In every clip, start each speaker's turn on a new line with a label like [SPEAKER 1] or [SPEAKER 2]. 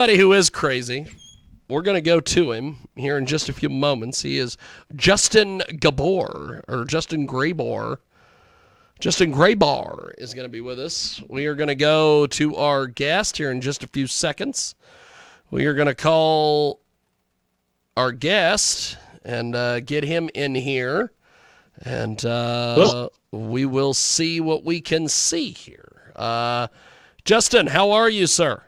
[SPEAKER 1] Somebody who is crazy. We're going to go to him here in just a few moments. He is Justin Gabor, or Justin Graybar. Justin Graybar is going to be with us. We are going to go to our guest here in just a few seconds. We are going to call our guest and get him in here. And we will see what we can see here. Justin, how are you, sir?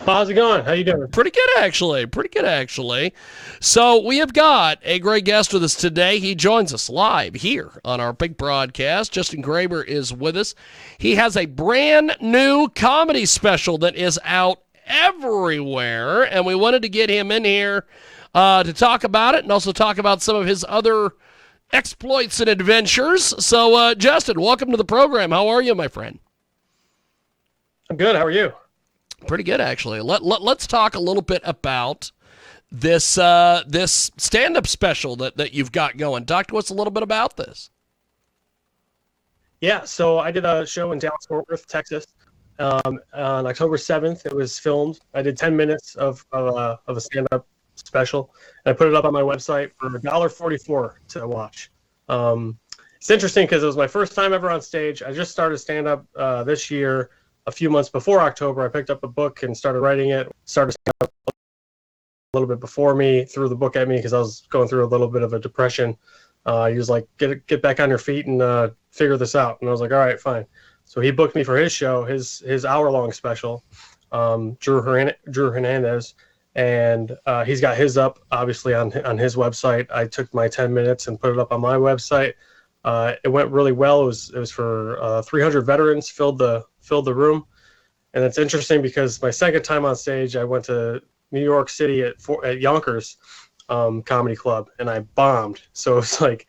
[SPEAKER 2] How's it going? How you doing?
[SPEAKER 1] Pretty good, actually. So we have got a great guest with us today. He joins us live here on our big broadcast. Justin Graber is with us. He has a brand new comedy special that is out everywhere, and we wanted to get him in here to talk about it and also talk about some of his other exploits and adventures. So, Justin, welcome to the program. How are you, my friend?
[SPEAKER 2] I'm good. How are you?
[SPEAKER 1] Pretty good, actually. Let's talk a little bit about this this stand-up special that you've got going. Talk to us a little bit about this.
[SPEAKER 2] Yeah, so I did a show in Dallas-Fort Worth, Texas, on October 7th. It was filmed. I did 10 minutes of a stand-up special, and I put it up on my website for $1.44 to watch. It's interesting because it was my first time ever on stage. I just started stand-up this year. A few months before October, I picked up a book and started writing it. Started stand-up a little bit before me, threw the book at me because I was going through a little bit of a depression. He was like, get back on your feet and figure this out. And I was like, all right, fine. So he booked me for his show, his hour-long special, Drew Hernandez. And he's got his up, obviously, on his website. I took my 10 minutes and put it up on my website. It went really well. It was for 300 veterans, filled the room. And it's interesting because my second time on stage, I went to New York City at Yonkers Comedy Club, and I bombed. So it's like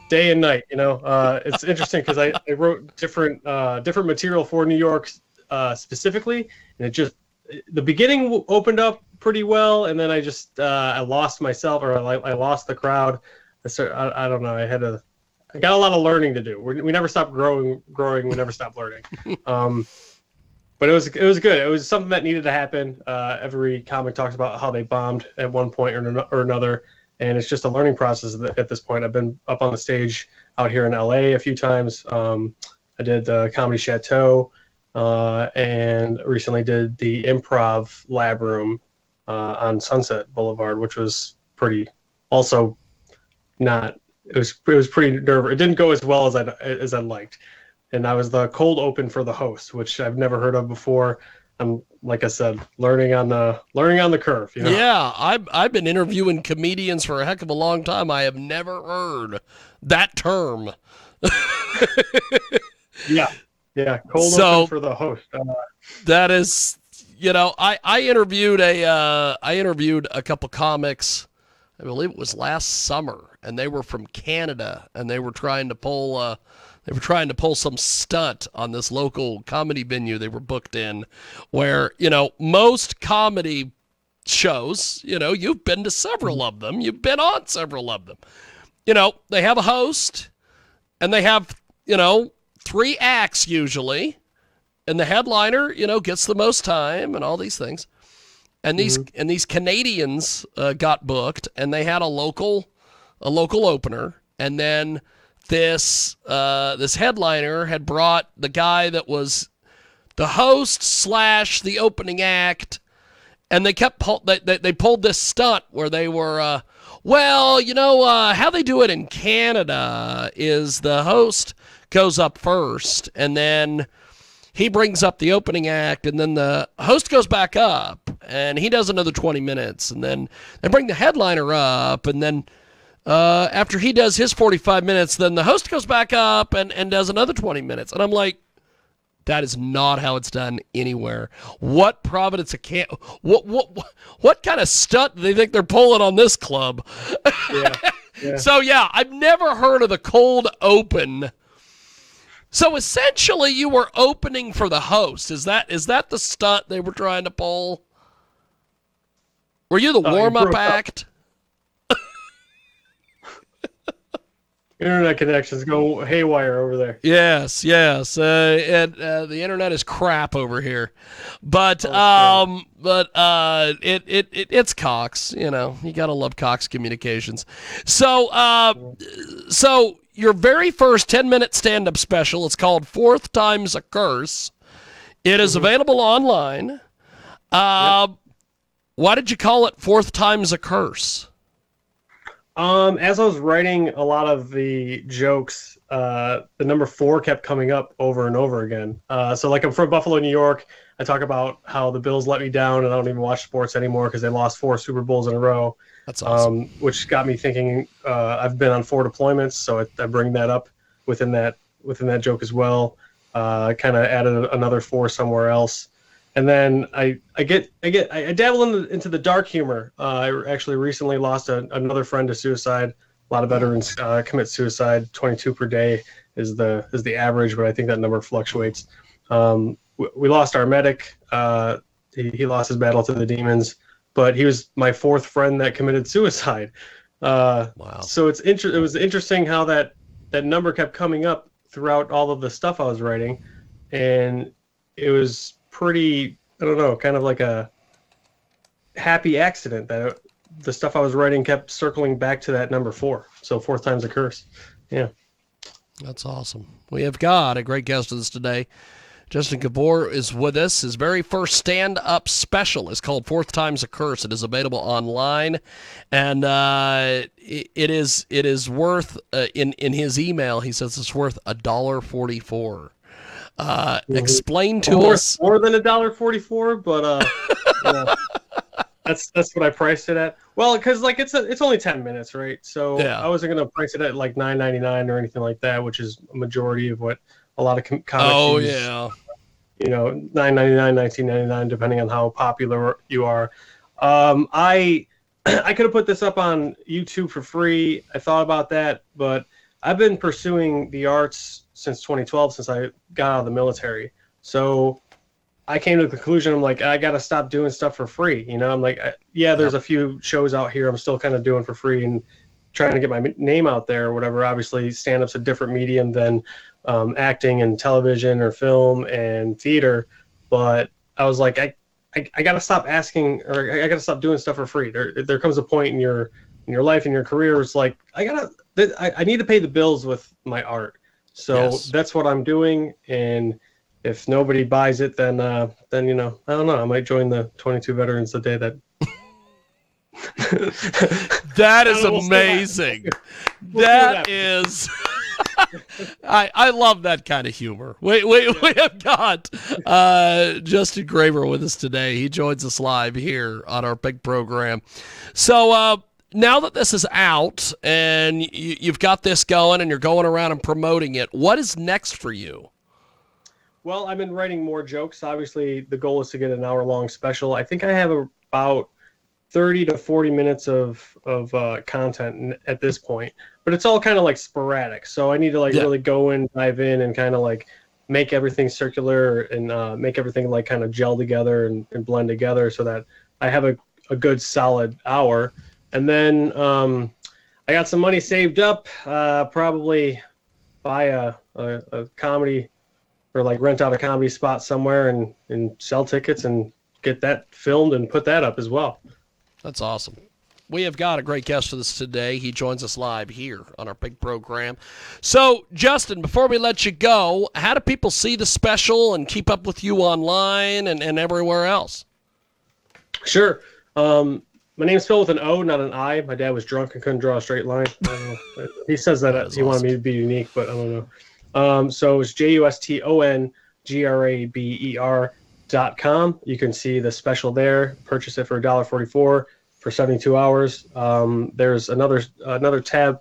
[SPEAKER 2] day and night, It's interesting because I wrote different material for New York specifically, and the beginning opened up pretty well, and then I lost myself, or I lost the crowd. I don't know. I got a lot of learning to do. We never stop growing. We never stop learning. But it was good. It was something that needed to happen. Every comic talks about how they bombed at one point or another, and it's just a learning process at this point. I've been up on the stage out here in LA a few times. I did the Comedy Chateau, and recently did the Improv Lab Room on Sunset Boulevard, which was also not. It was pretty nervous. It didn't go as well as I liked, and I was the cold open for the host, which I've never heard of before. I'm, like I said, learning on the curve.
[SPEAKER 1] Yeah, I've been interviewing comedians for a heck of a long time. I have never heard that term.
[SPEAKER 2] Yeah, cold open for the host.
[SPEAKER 1] That is, I interviewed a couple comics. I believe it was last summer, and they were from Canada, and they were trying to pull some stunt on this local comedy venue they were booked in, where most comedy shows, you've been to several of them, you've been on several of them. They have a host, and they have 3 acts usually, and the headliner gets the most time and all these things. And these Canadians got booked, and they had a local opener, and then this headliner had brought the guy that was the host / the opening act, and they pulled this stunt where they were how they do it in Canada is the host goes up first, and then he brings up the opening act, and then the host goes back up, and he does another 20 minutes, and then they bring the headliner up, and then after he does his 45 minutes, then the host goes back up and does another 20 minutes. And I'm like, that is not how it's done anywhere. What Providence what kind of stunt do they think they're pulling on this club? Yeah. So yeah, I've never heard of the cold open. So essentially, you were opening for the host. Is that the stunt they were trying to pull? Were you the warm-up act?
[SPEAKER 2] Internet connections go haywire over there.
[SPEAKER 1] Yes, yes, and the internet is crap over here, but
[SPEAKER 2] Oh,
[SPEAKER 1] it's Cox. You know, you gotta love Cox Communications. So your very first 10-minute stand-up special, it's called Fourth Time's a Curse. It is
[SPEAKER 2] mm-hmm.
[SPEAKER 1] available online.
[SPEAKER 2] Yep.
[SPEAKER 1] Why did you call it Fourth Time's a Curse?
[SPEAKER 2] As I was writing a lot of the jokes, the number 4 kept coming up over and over again. So like I'm from Buffalo, New York. I talk about how the Bills let me down and I don't even watch sports anymore because they lost 4 Super Bowls in a row.
[SPEAKER 1] That's awesome.
[SPEAKER 2] Which got me thinking. I've been on 4 deployments, so I bring that up within that joke as well. Kind of added another 4 somewhere else. And then I dabble into the dark humor. I actually recently lost another friend to suicide. A lot of veterans commit suicide. 22 per day is the average, but I think that number fluctuates. We lost our medic. He lost his battle to the demons, but he was my 4th friend that committed suicide.
[SPEAKER 1] Wow.
[SPEAKER 2] So it was interesting how that number kept coming up throughout all of the stuff I was writing, and it was pretty, I don't know, kind of like a happy accident that the stuff I was writing kept circling back to that number 4. So 4th time's a curse. Yeah.
[SPEAKER 1] That's awesome. We have got a great guest with us today. Justin Gabor is with us. His very first stand-up special is called Fourth Time's a Curse. It is available online, and it is worth in his email. He says it's worth $1.44. Explain to us
[SPEAKER 2] more than $1.44, but yeah, that's what I priced it at. Well, because like it's only 10 minutes, right? So
[SPEAKER 1] Yeah.
[SPEAKER 2] I wasn't gonna price it at like $9.99 or anything like that, which is a majority of what a lot of comics
[SPEAKER 1] Oh
[SPEAKER 2] use.
[SPEAKER 1] yeah.
[SPEAKER 2] You know, $9.99, $19.99, depending on how popular you are. I could have put this up on YouTube for free. I thought about that, but I've been pursuing the arts since 2012, since I got out of the military. So I came to the conclusion, I'm like, I got to stop doing stuff for free. You know, I'm like, there's a few shows out here I'm still kind of doing for free and trying to get my name out there or whatever. Obviously, stand-up's a different medium than acting and television or film and theater. But I was like, I got to stop asking, or I got to stop doing stuff for free. There comes a point in your life, in your career, where it's like, I need to pay the bills with my art. So that's what I'm doing. And if nobody buys it, then you know, I don't know. I might join the 22 veterans the day that.
[SPEAKER 1] That is amazing. That is. I love that kind of humor. We have got Justin Graver with us today. He joins us live here on our big program. So now that this is out and you've got this going and you're going around and promoting it, what is next for you?
[SPEAKER 2] Well, I've been writing more jokes. Obviously, the goal is to get an hour-long special. I think I have about 30 to 40 minutes of content at this point, but it's all kind of like sporadic. So I need to really go in, dive in, and kind of like make everything circular and make everything like kind of gel together and blend together so that I have a good solid hour. And then I got some money saved up, probably buy a comedy or like rent out a comedy spot somewhere and sell tickets and get that filmed and put that up as well.
[SPEAKER 1] That's awesome. We have got a great guest with us today. He joins us live here on our big program. So, Justin, before we let you go, how do people see the special and keep up with you online and everywhere else?
[SPEAKER 2] Sure. My name's spelled with an O, not an I. My dad was drunk and couldn't draw a straight line. He says that he wanted me to be unique, but I don't know. So it's JUSTONGRABER.com. You can see the special there. Purchase it for $1.44 for 72 hours. There's another tab,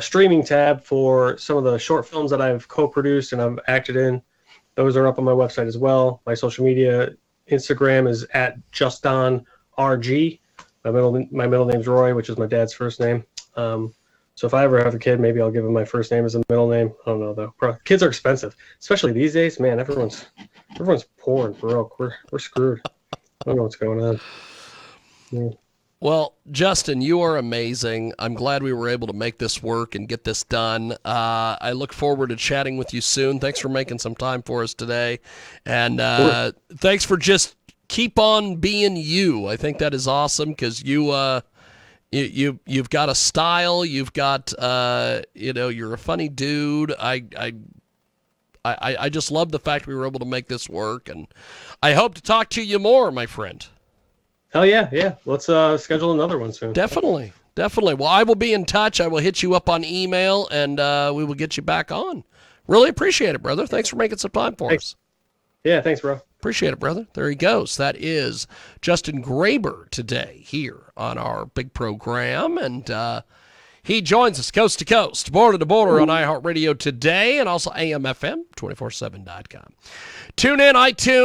[SPEAKER 2] streaming tab for some of the short films that I've co-produced and I've acted in. Those are up on my website as well. My social media, Instagram is @JustDonRG. My middle name's Roy, which is my dad's first name. So if I ever have a kid, maybe I'll give him my first name as a middle name. I don't know though. Kids are expensive, especially these days. Man, everyone's poor and broke. We're screwed. I don't know what's going on. Yeah.
[SPEAKER 1] Well, Justin, you are amazing. I'm glad we were able to make this work and get this done. I look forward to chatting with you soon. Thanks for making some time for us today. And thanks for just keep on being you. I think that is awesome because you've got a style. You've got, you're a funny dude. I just love the fact we were able to make this work. And I hope to talk to you more, my friend.
[SPEAKER 2] Hell yeah. Let's schedule another one soon.
[SPEAKER 1] Definitely. Well, I will be in touch. I will hit you up on email, and we will get you back on. Really appreciate it, brother. Thanks for making some time for us.
[SPEAKER 2] Yeah, thanks, bro.
[SPEAKER 1] Appreciate it, brother. There he goes. That is Justin Graber today here on our big program, and he joins us coast to coast, border to border on iHeartRadio today, and also AMFM247.com. Tune in, iTunes.